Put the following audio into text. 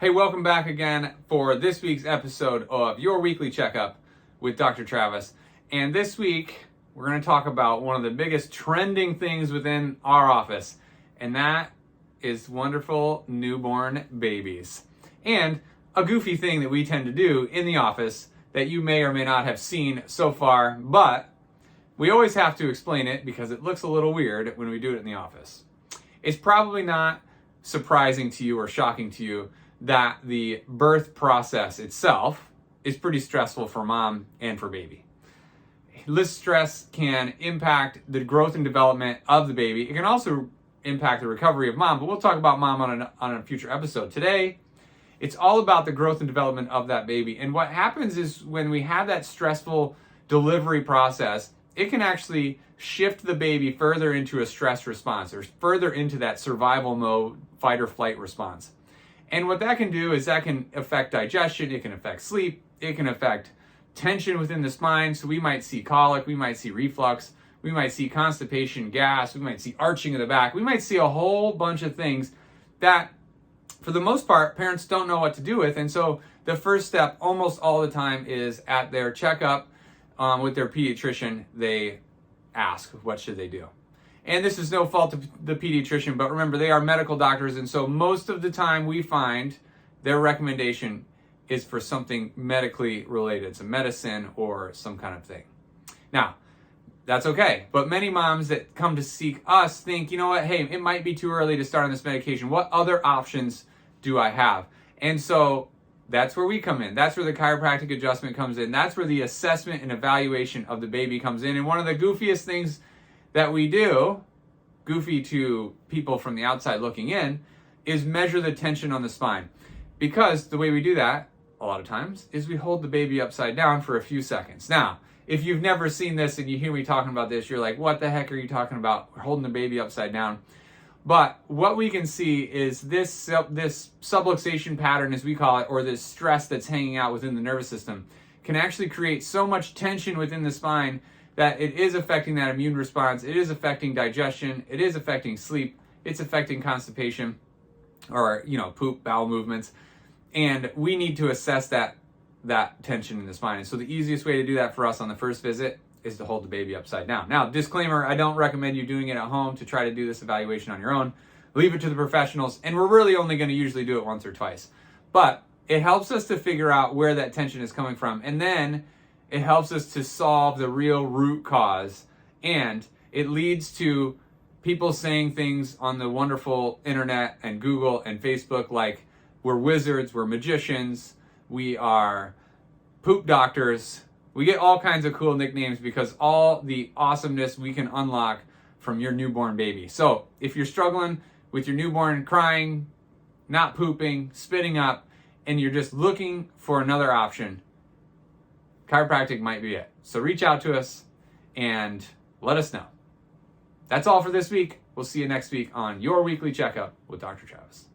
Hey, welcome back again for this week's episode of Your Weekly Checkup with Dr. Travis. And this week, we're going to talk about one of the biggest trending things within our office, and that is wonderful newborn babies. And a goofy thing that we tend to do in the office that you may or may not have seen so far, but we always have to explain it because it looks a little weird when we do it in the office. It's probably not surprising to you or shocking to you that the birth process itself is pretty stressful for mom and for baby. This stress can impact the growth and development of the baby. It can also impact the recovery of mom, but we'll talk about mom on a future episode. Today, it's all about the growth and development of that baby. And what happens is when we have that stressful delivery process, it can actually shift the baby further into a stress response or further into that survival mode, fight or flight response. And what that can do is that can affect digestion, it can affect sleep, it can affect tension within the spine. So we might see colic, we might see reflux, we might see constipation, gas, we might see arching of the back, we might see a whole bunch of things that, for the most part, parents don't know what to do with. And so the first step almost all the time is at their checkup with their pediatrician, they ask, what should they do? And this is no fault of the pediatrician, but remember, they are medical doctors, and so most of the time we find their recommendation is for something medically related, some medicine or some kind of thing. Now, that's okay, but many moms that come to seek us think, you know what, hey, it might be too early to start on this medication. What other options do I have? And so that's where we come in. That's where the chiropractic adjustment comes in. That's where the assessment and evaluation of the baby comes in. And one of the goofiest things that we do, goofy to people from the outside looking in, is measure the tension on the spine. Because the way we do that, a lot of times, is we hold the baby upside down for a few seconds. Now, if you've never seen this and you hear me talking about this, you're like, what the heck are you talking about? We're holding the baby upside down. But what we can see is this subluxation pattern, as we call it, or this stress that's hanging out within the nervous system, can actually create so much tension within the spine that it is affecting that immune response, it is affecting digestion, it is affecting sleep, it's affecting constipation, or, poop, bowel movements. And we need to assess that tension in the spine. And so the easiest way to do that for us on the first visit is to hold the baby upside down. Now, disclaimer, I don't recommend you doing it at home to try to do this evaluation on your own. Leave it to the professionals, and we're really only going to usually do it once or twice. But it helps us to figure out where that tension is coming from, and then it helps us to solve the real root cause, and it leads to people saying things on the wonderful internet and Google and Facebook like, we're wizards, we're magicians, we are poop doctors. We get all kinds of cool nicknames because all the awesomeness we can unlock from your newborn baby. So if you're struggling with your newborn crying, not pooping, spitting up, and you're just looking for another option, chiropractic might be it. So reach out to us and let us know. That's all for this week. We'll see you next week on Your Weekly Checkup with Dr. Travis.